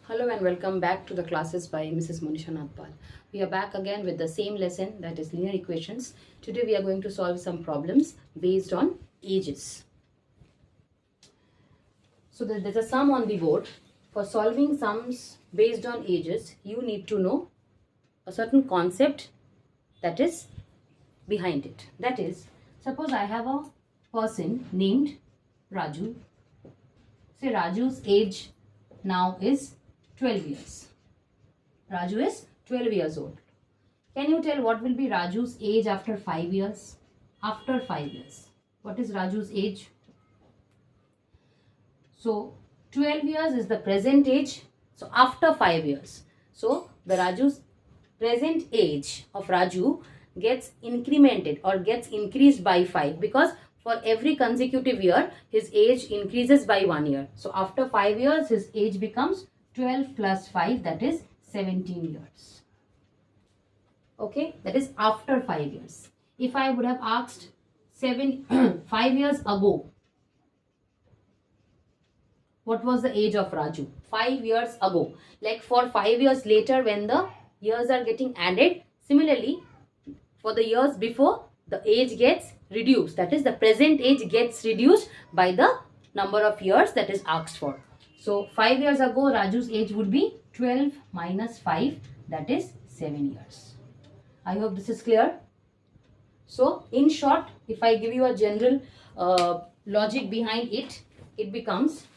Hello and welcome back to the classes by Mrs. Monisha. We are back again with the same lesson, that is linear equations. Today we are going to solve some problems based on ages. So there's a sum on the board. For solving sums based on ages, you need to know a certain concept that is behind it. That is, suppose I have a person named Raju. Say Raju's age now is 12 years. Raju is 12 years old. Can you tell what will be Raju's age after 5 years? After 5 years. What is Raju's age? So 12 years is the present age. So after 5 years. So the Raju's present age of Raju gets incremented or gets increased by 5 because for every consecutive year his age increases by 1 year. So after 5 years his age becomes 12 plus 5, that is 17 years. Okay, that is after 5 years. If I would have asked 5 years ago, what was the age of Raju? 5 years ago. Like for 5 years later when the years are getting added, similarly for the years before the age gets reduced. That is the present age gets reduced by the number of years that is asked for. So 5 years ago Raju's age would be 12 minus 5, that is 7 years. I hope this is clear. So in short, if I give you a general logic behind it, it becomes,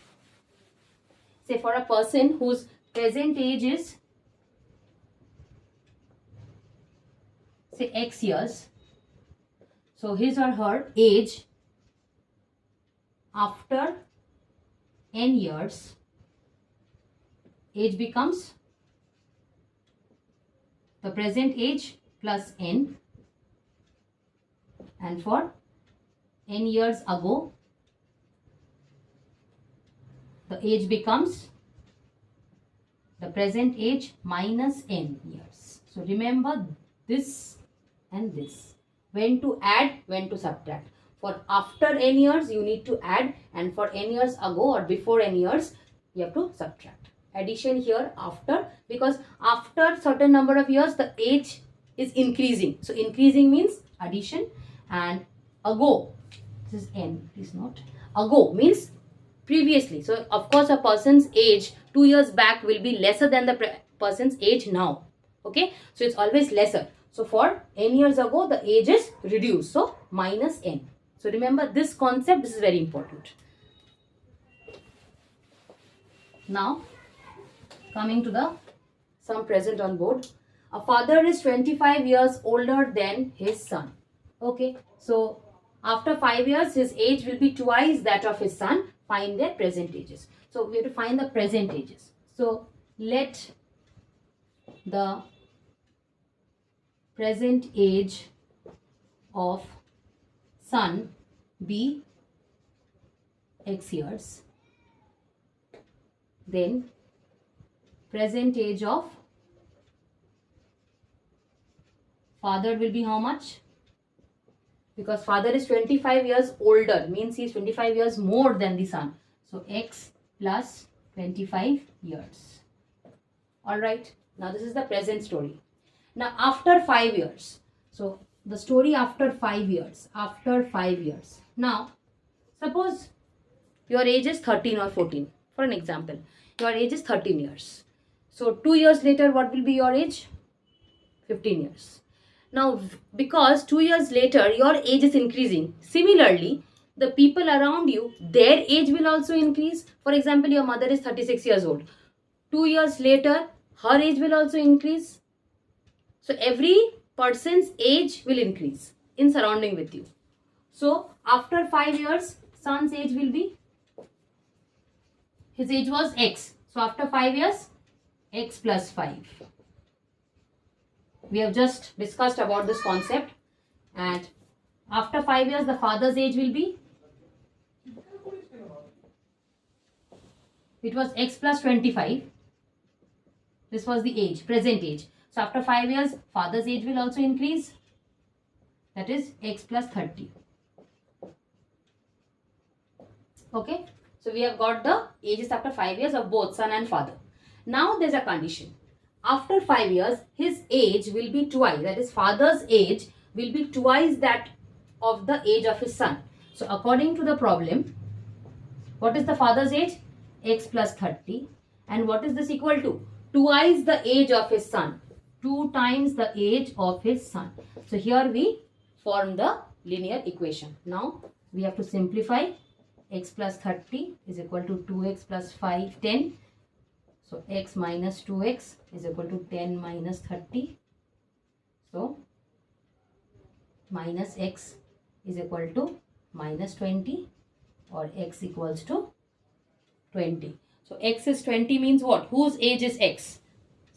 say for a person whose present age is say X years, so his or her age after n years, age becomes the present age plus n, and for n years ago the age becomes the present age minus n years. So remember this and this. When to add, when to subtract. For after n years you need to add, and for n years ago or before n years you have to subtract. Addition here after, because after certain number of years the age is increasing. So increasing means addition, and ago, this is n, please note. Ago means previously. So of course a person's age 2 years back will be lesser than the person's age now. Okay, so it's always lesser. So for n years ago the age is reduced. So minus n. So remember this concept, this is very important. Now coming to the sum present on board. A father is 25 years older than his son. Okay, so after 5 years his age will be twice that of his son. Find their present ages. So we have to find the present ages. So let the present age of son be X years, then present age of father will be how much? Because father is 25 years older, means he is 25 years more than the son. So X plus 25 years. Alright, now this is the present story. Now after 5 years, so the story after 5 years, after 5 years. Now suppose your age is 13 or 14, for an example. Your age is 13 years. So 2 years later what will be your age? 15 years. Now because 2 years later your age is increasing, similarly the people around you, their age will also increase. For example, your mother is 36 years old. 2 years later her age will also increase. So every person's age will increase in surrounding with you. So after 5 years son's age will be, his age was X. So after 5 years X plus 5. We have just discussed about this concept, and after 5 years the father's age will be, it was X plus 25. This was the age, present age. So after 5 years father's age will also increase, that is X plus 30. Okay, so we have got the ages after 5 years of both son and father. Now there's a condition. After 5 years, his age will be twice, that is father's age will be twice that of the age of his son. So according to the problem, what is the father's age? X plus 30. And what is this equal to? Twice the age of his son. 2 times the age of his son. So here we form the linear equation. Now we have to simplify. X plus 30 is equal to 2x plus 5, 10. So x minus 2x is equal to 10 minus 30. So minus x is equal to minus 20, or x equals to 20. So x is 20 means what? Whose age is x?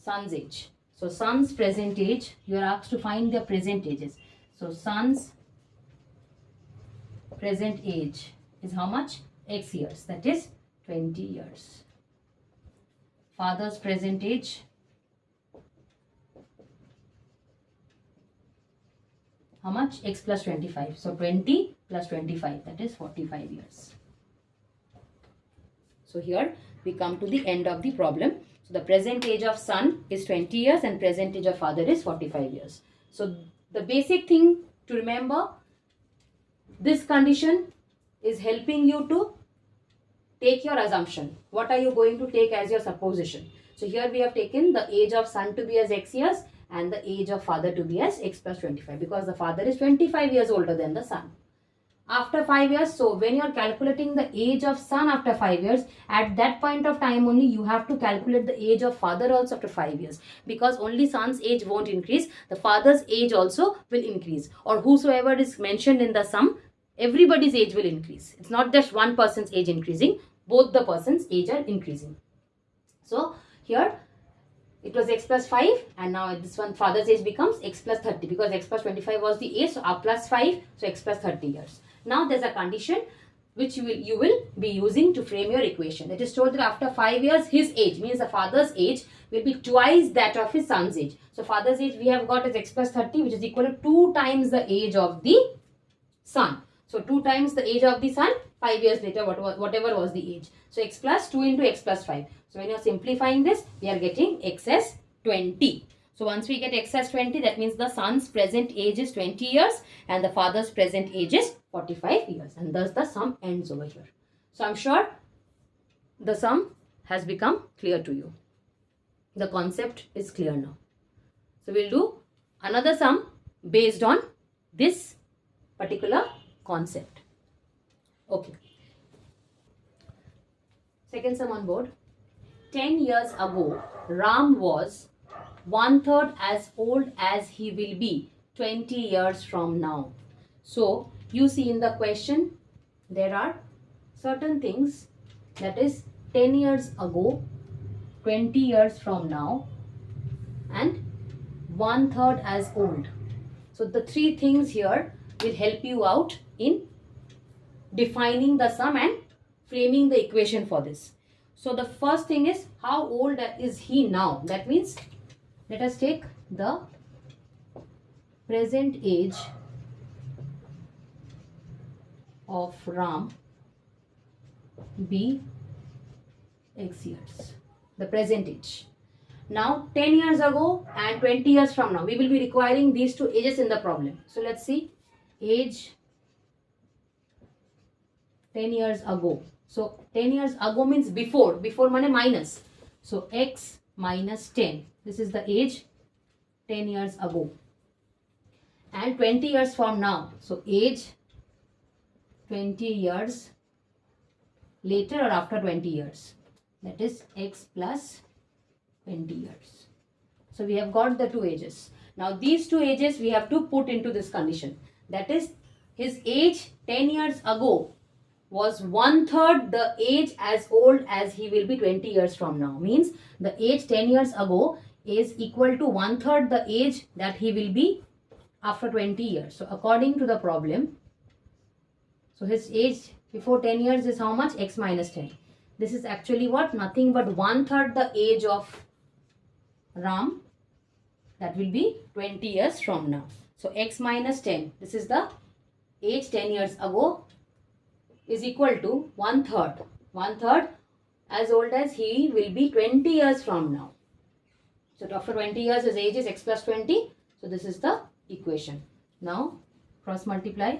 Son's age. So son's present age, you are asked to find their present ages. So son's present age is how much? X years, that is 20 years. Father's present age, how much? X plus 25. So 20 plus 25, that is 45 years. So here we come to the end of the problem. So the present age of son is 20 years and present age of father is 45 years. So the basic thing to remember, this condition is helping you to take your assumption. What are you going to take as your supposition? So here we have taken the age of son to be as x years and the age of father to be as x plus 25, because the father is 25 years older than the son. After 5 years, so when you are calculating the age of son after 5 years, at that point of time only you have to calculate the age of father also after 5 years, because only son's age won't increase, the father's age also will increase, or whosoever is mentioned in the sum, everybody's age will increase. It's not just one person's age increasing, both the person's age are increasing. So here it was x plus 5 and now this one father's age becomes x plus 30, because x plus 25 was the age, so r plus 5, so x plus 30 years. Now there's a condition which you will be using to frame your equation. It is told that after 5 years his age, means the father's age, will be twice that of his son's age. So father's age we have got as x plus 30, which is equal to 2 times the age of the son. So 2 times the age of the son, 5 years later whatever was the age. So x plus 2 into x plus 5. So when you are simplifying this, we are getting x as 20. So once we get x as 20, that means the son's present age is 20 years and the father's present age is 45 years. And thus the sum ends over here. So I'm sure the sum has become clear to you. The concept is clear now. So we'll do another sum based on this particular concept. Okay. Second sum on board. 10 years ago, Ram was 1/3 as old as he will be 20 years from now. So you see in the question, there are certain things, that is 10 years ago, 20 years from now, and 1/3 as old. So the three things here will help you out in defining the sum and framing the equation for this. So the first thing is, how old is he now? That means let us take the present age of Ram be x years. The present age. Now 10 years ago and 20 years from now, we will be requiring these two ages in the problem. So let's see. Age 10 years ago. So 10 years ago means before. Before means minus. So x minus 10. This is the age 10 years ago. And 20 years from now. So age 20 years later or after 20 years. That is x plus 20 years. So we have got the two ages. Now these two ages we have to put into this condition. That is, his age 10 years ago was 1/3 the age as old as he will be 20 years from now. Means the age 10 years ago is equal to 1/3 the age that he will be after 20 years. So according to the problem, so his age before 10 years is how much? X minus 10. This is actually what? Nothing but 1/3 the age of Ram. That will be 20 years from now. So x minus 10. This is the age 10 years ago is equal to 1/3. 1/3 as old as he will be 20 years from now. So after 20 years his age is x plus 20. So this is the equation. Now cross multiply.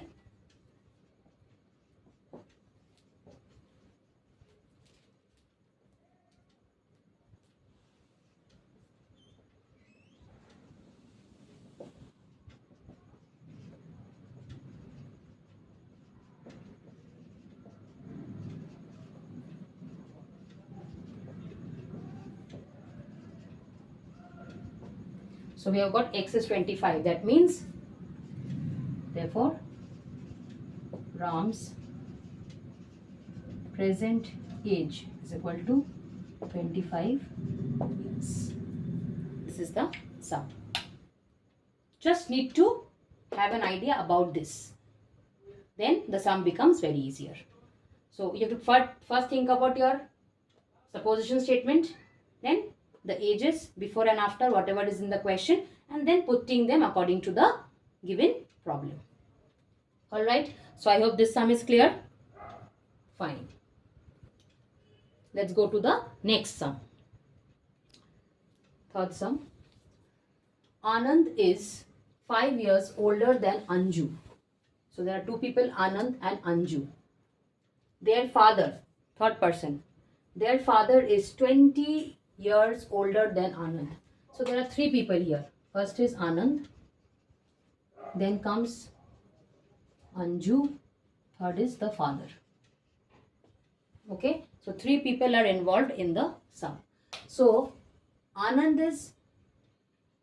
So we have got x is 25. That means, therefore, Ram's present age is equal to 25 years. This is the sum. Just need to have an idea about this. Then the sum becomes very easier. So you have to first think about your supposition statement, then the ages before and after, whatever is in the question, and then putting them according to the given problem. Alright, so I hope this sum is clear. Fine. Let's go to the next sum. Third sum. Anand is 5 years older than Anju. So there are two people, Anand and Anju. Their father, third person, their father is 20 years older than Anand. So there are three people here. First is Anand, then comes Anju, third is the father. Okay, so three people are involved in the sum. So Anand is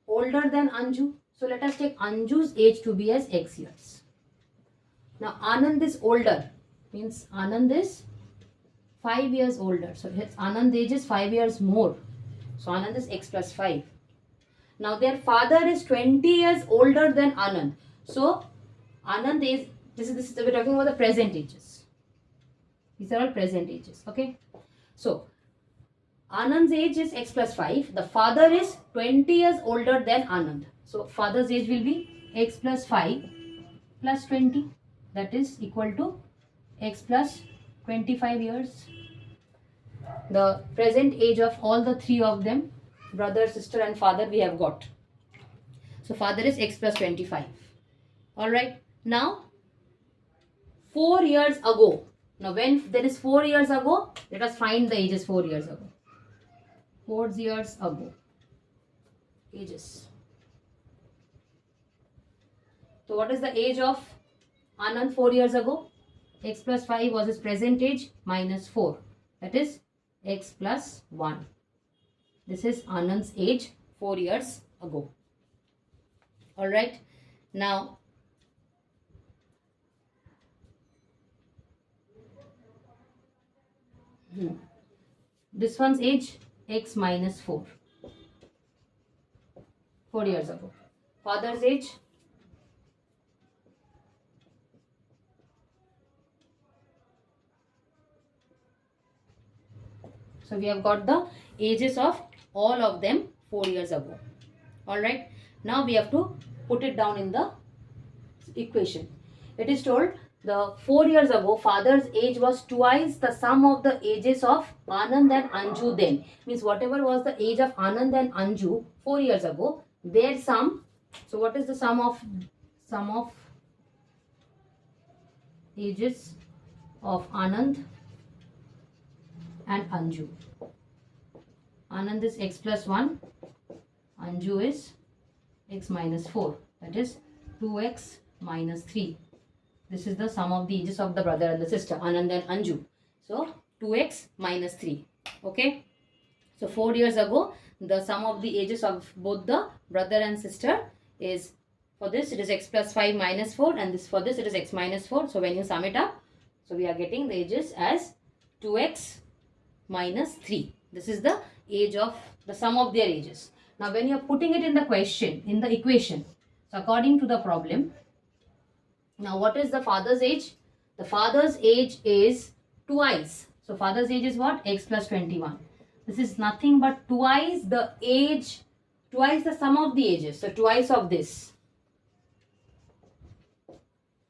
older than Anju. So let us take Anju's age to be as x years. Now Anand is older, means Anand is 5 years older. So Anand's age is 5 years more. So Anand is x plus 5. Now their father is 20 years older than Anand. So Anand is, this is we're talking about the present ages. These are all present ages. Okay. So Anand's age is x plus 5. The father is 20 years older than Anand. So father's age will be x plus 5 plus 20. That is equal to x plus 25 years. The present age of all the three of them, brother, sister and father, we have got. So father is x plus 25. Alright. Now 4 years ago. Now when there is 4 years ago, let us find the ages 4 years ago. 4 years ago. Ages. So what is the age of Anand 4 years ago? X plus 5 was his present age minus 4. That is x plus 1. This is Anand's age 4 years ago. Alright. Now this one's age x minus 4. 4 years ago. Father's age so we have got the ages of all of them 4 years ago. Alright. Now we have to put it down in the equation. It is told the 4 years ago father's age was twice the sum of the ages of Anand and Anju then. Means whatever was the age of Anand and Anju 4 years ago, their sum. So what is the sum of ages of Anand and Anju? Anand is x plus 1, Anju is x minus 4. That is 2x minus 3. This is the sum of the ages of the brother and the sister, Anand and Anju. So 2x minus 3. Okay. So 4 years ago, the sum of the ages of both the brother and sister is, for this it is x plus 5 minus 4, and this for this it is x minus 4. So when you sum it up, so we are getting the ages as 2x minus 3. This is the age of the sum of their ages. Now when you are putting it in the question, in the equation, so according to the problem, now what is the father's age? The father's age is twice. So father's age is what? X plus 21. This is nothing but twice the age, twice the sum of the ages. So twice of this.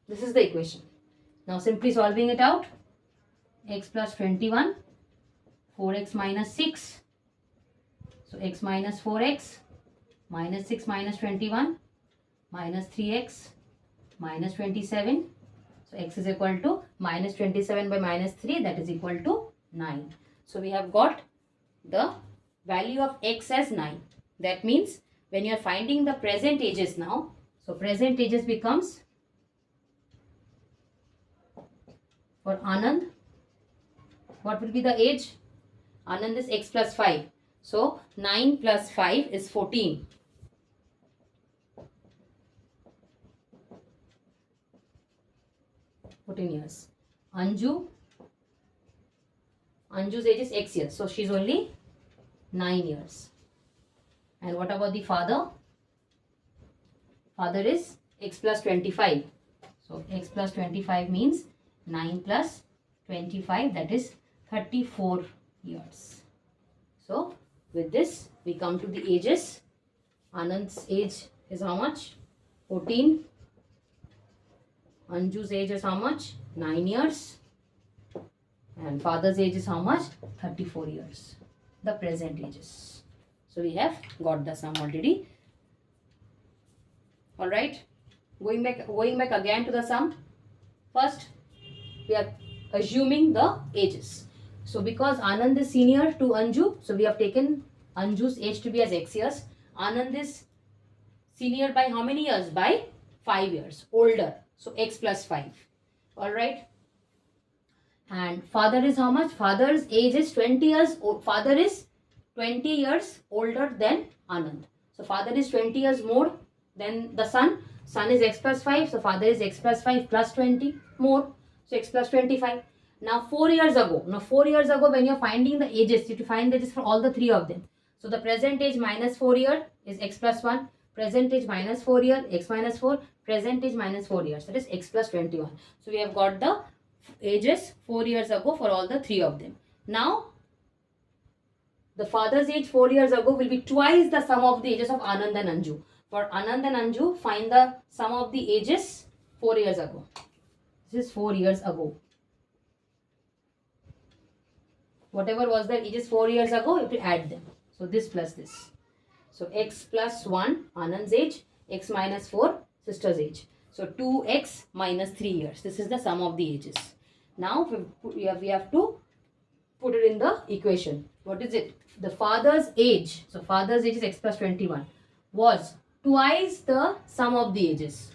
This is the equation. Now simply solving it out. X plus 21 4x minus 6. So x minus 4x minus 6 minus 21 minus 3x minus 27. So x is equal to minus 27 by minus 3, that is equal to 9. So we have got the value of x as 9. That means when you are finding the present ages now, so present ages becomes, for Anand, what will be the age? Anand is x plus 5. So 9 plus 5 is 14. Years. Anju's age is x years. So she's only 9 years. And what about the father? Father is x plus 25. So x plus 25 means 9 plus 25, that is 34 years. So with this we come to the ages. Anand's age is how much? 14. Anju's age is how much? 9 years. And father's age is how much? 34 years. The present ages. So we have got the sum already. Alright. Going back again to the sum. First, we are assuming the ages. So because Anand is senior to Anju, so we have taken Anju's age to be as x years. Anand is senior by how many years? By 5 years. Older. So x plus 5. Alright. And father is how much? Father's age is 20 years. Father is 20 years older than Anand. So father is 20 years more than the son. Son is x plus 5. So father is x plus 5 plus 20 more. So x plus 25. Now 4 years ago. When you are finding the ages, you have to find the ages for all the three of them. So the present age minus 4 year is x plus 1. Present age minus 4 year, x minus 4. Present age minus 4 years, that is x plus 21. So we have got the ages 4 years ago for all the three of them. Now the father's age 4 years ago will be twice the sum of the ages of Anand and Anju. For Anand and Anju, find the sum of the ages 4 years ago. This is 4 years ago. Whatever was the ages 4 years ago, you have to add them. So this plus this. So x plus 1, Anand's age, x minus 4, sister's age. So 2x minus 3 years. This is the sum of the ages. Now we have to put it in the equation. What is it? The father's age. So father's age is x plus 21. Was twice the sum of the ages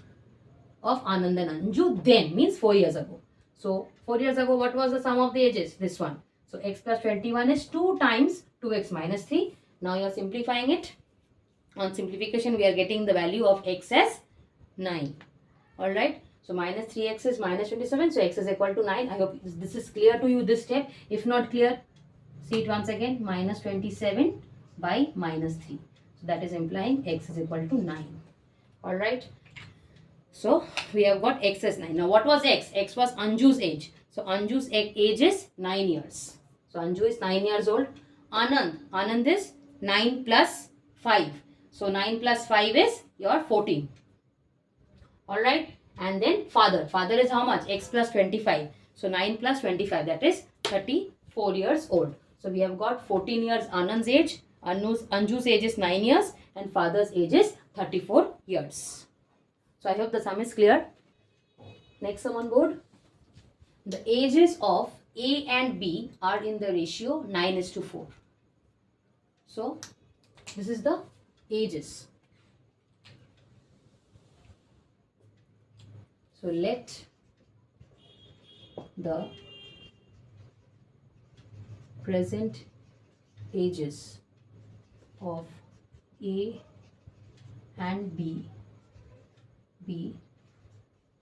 of Anand and Anju then. Means 4 years ago. So 4 years ago, what was the sum of the ages? This one. So x plus 21 is 2 times 2x minus 3. Now you are simplifying it. On simplification, we are getting the value of x as 9. Alright. So minus 3x is minus 27. So x is equal to 9. I hope this is clear to you, this step. If not clear, see it once again. Minus 27 by minus 3. So that is implying x is equal to 9. Alright. So we have got x as 9. Now what was x? X was Anju's age. So Anju's age is 9 years. So Anju is 9 years old. Anand is 9 plus 5. So 9 plus 5 is your 14. Alright. And then father. Father is how much? X plus 25. So 9 plus 25, that is 34 years old. So we have got 14 years Anand's age. Anju's age is 9 years. And father's age is 34 years. So I hope the sum is clear. Next sum on board. The ages of A and B are in the ratio 9:4. So this is the ages. So let the present ages of A and B be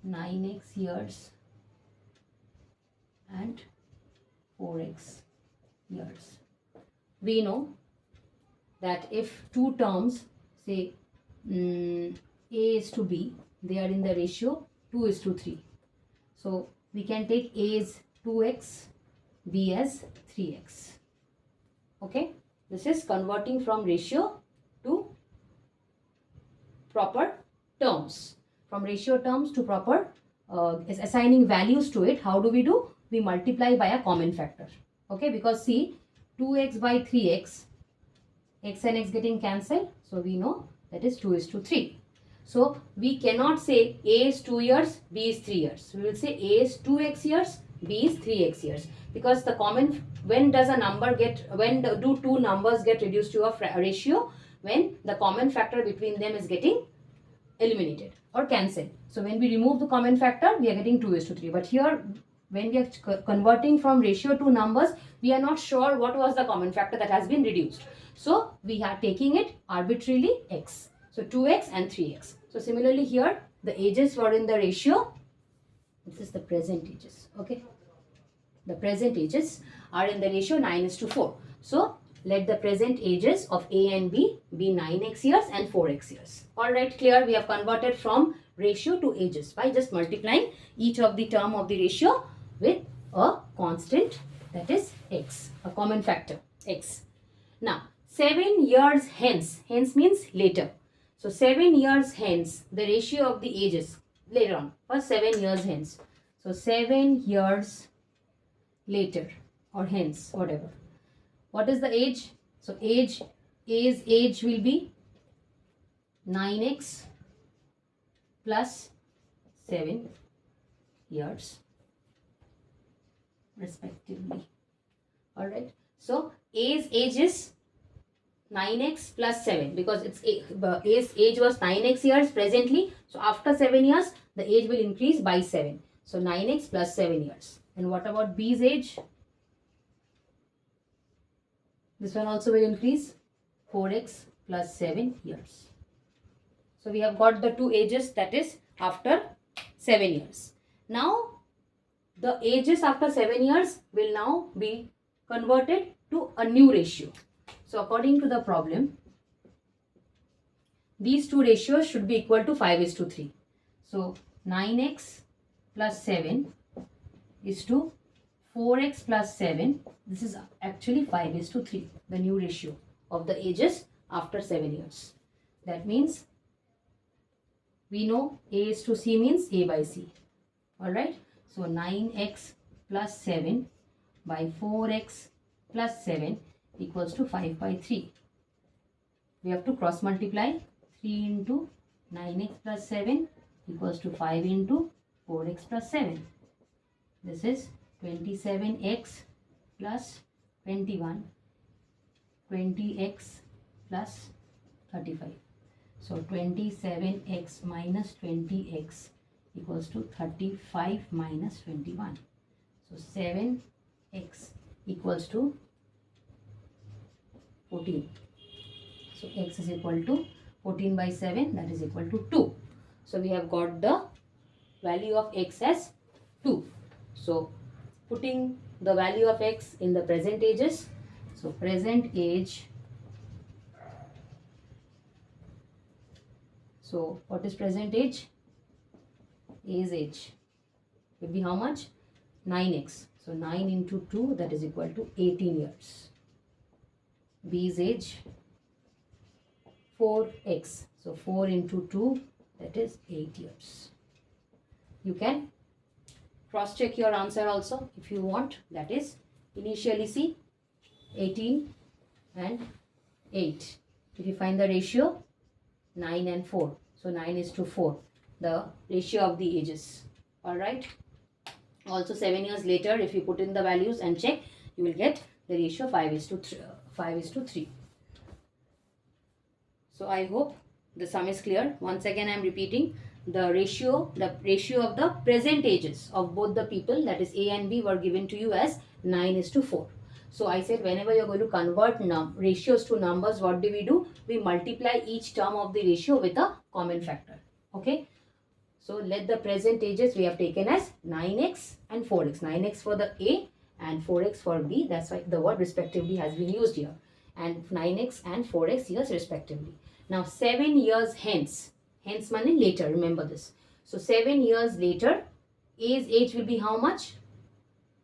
9x years and 4x years. We know that if two terms, say A is to B, they are in the ratio 2:3. So we can take A as 2x, B as 3x. Okay, this is converting from ratio to proper terms. From ratio terms to proper is assigning values to it. How do? We multiply by a common factor. Okay, because see, 2x by 3x, x and x getting cancelled, so we know that is 2:3. So we cannot say A is 2 years, B is 3 years. We will say A is 2x years, B is 3x years, because the common, when does a number get, do two numbers get reduced to a ratio? When the common factor between them is getting eliminated or cancelled. So when we remove the common factor, we are getting 2:3. But here, when we are converting from ratio to numbers, we are not sure what was the common factor that has been reduced. So we are taking it arbitrarily x. So 2x and 3x. So similarly here, the ages were in the ratio. This is the present ages. Okay. The present ages are in the ratio 9:4. So let the present ages of A and B be 9x years and 4x years. Alright, clear? We have converted from ratio to ages by just multiplying each of the term of the ratio with a constant, that is x, a common factor x. Now 7 years hence, hence means later. So 7 years hence, the ratio of the ages later on, first 7 years hence. So 7 years later or hence, whatever. What is the age? So age will be 9x plus 7 years respectively. Alright. So A's age is 9x plus 7, because its A's age was 9x years presently. So after 7 years, the age will increase by 7. So 9x plus 7 years. And what about B's age? This one also will increase, 4x plus 7 years. So we have got the two ages, that is after 7 years. Now the ages after 7 years will now be converted to a new ratio. So according to the problem, these two ratios should be equal to 5:3. So 9x plus 7 is to 4x plus 7. This is actually 5:3, the new ratio of the ages after 7 years. That means we know A is to C means A by C. Alright. So 9x plus 7 by 4x plus 7 equals to 5/3. We have to cross multiply. 3 into 9x plus 7 equals to 5 into 4x plus 7. This is 27x plus 21, 20x plus 35. So 27x minus 20x equals to 35 minus 21. So 7x equals to 14. So x is equal to 14 by 7, that is equal to 2. So we have got the value of x as 2. So putting the value of x in the present ages. So present age. So what is present age? A's age will be how much? 9x. So 9 into 2, that is equal to 18 years. B's age 4x. So 4 into 2, that is 8 years. You can cross check your answer also if you want. That is, initially see 18 and 8. If you find the ratio 9 and 4. So 9:4, the ratio of the ages. Alright. Also 7 years later, if you put in the values and check, you will get the ratio 5:3. So I hope the sum is clear. Once again I am repeating, the ratio of the present ages of both the people, that is A and B, were given to you as 9:4. So I said whenever you are going to convert ratios to numbers, what do? We multiply each term of the ratio with a common factor. Okay. So let the present ages we have taken as 9x and 4x. 9x for the A and 4x for B. That's why the word respectively has been used here. And 9x and 4x years respectively. Now 7 years hence. Hence meaning later. Remember this. So 7 years later, A's age will be how much?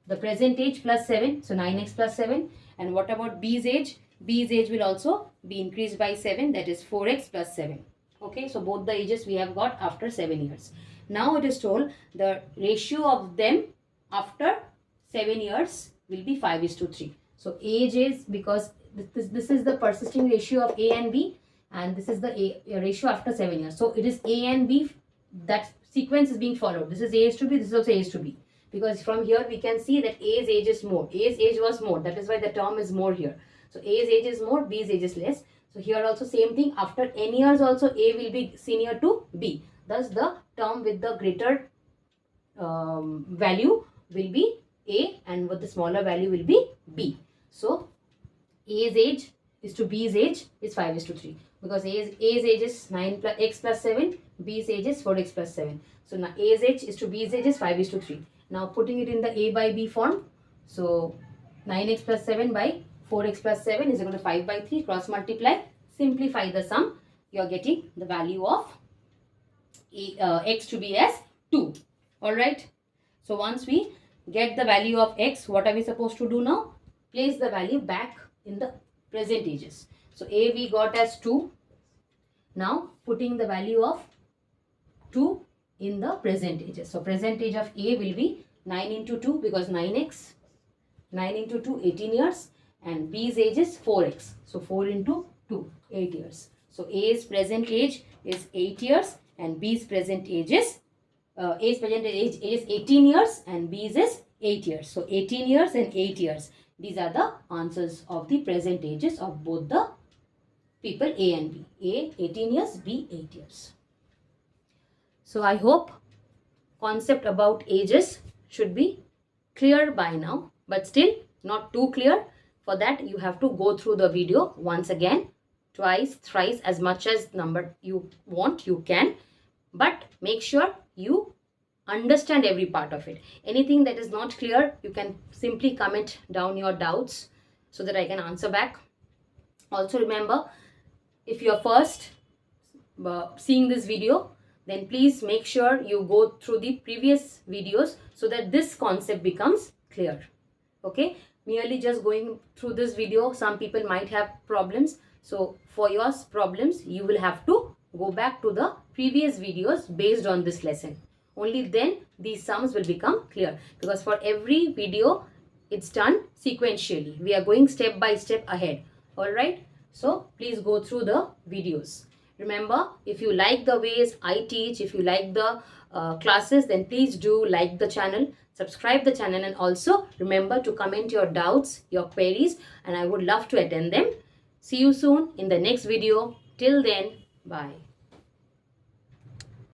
The present age plus 7. So 9x plus 7. And what about B's age? B's age will also be increased by 7. That is 4x plus 7. Okay, so both the ages we have got after 7 years. Now it is told the ratio of them after 7 years will be 5:3. So age is, because this is the persisting ratio of A and B, and this is the A ratio after 7 years. So it is A and B, that sequence is being followed. This is A is to B, this is also A is to B. Because from here we can see that A's age is more. A's age was more. That is why the term is more here. So A's age is more, B's age is less. So here also same thing. After n years also A will be senior to B. Thus the term with the greater value will be A, and with the smaller value will be B. So A's age is to B's age is 5 is to 3. Because A's age is 9x plus 7, B's age is 4x plus 7. So now A's age is to B's age is 5 is to 3. Now putting it in the A by B form. So 9x plus 7 by 4x plus 7 is equal to 5 by 3. Cross multiply. Simplify the sum. You are getting the value of x to be as 2. Alright. So once we get the value of x, what are we supposed to do now? Place the value back in the present ages. So A we got as 2. Now putting the value of 2 in the present ages. So present age of A will be 9 into 2 because 9x. 9 into 2, 18 years. And B's age is 4x. So 4 into 2, 8 years. So A's present age is 8 years and B's present age is A's present age is 18 years and B's is 8 years. So 18 years and 8 years. These are the answers of the present ages of both the people A and B. A 18 years, B 8 years. So I hope concept about ages should be clear by now, but still not too clear. For that you have to go through the video once again, twice, thrice, as much as number you want, you can. But make sure you understand every part of it. Anything that is not clear, you can simply comment down your doubts so that I can answer back. Also remember, if you are first seeing this video, then please make sure you go through the previous videos so that this concept becomes clear. Okay, merely just going through this video, some people might have problems. So for your problems, you will have to go back to the previous videos based on this lesson. Only then these sums will become clear, because for every video it's done sequentially. We are going step by step ahead. Alright, so please go through the videos. Remember, if you like the ways I teach, if you like the classes, then please do like the channel, subscribe the channel, and also remember to comment your doubts, your queries, and I would love to attend them. See you soon in the next video. Till then, bye.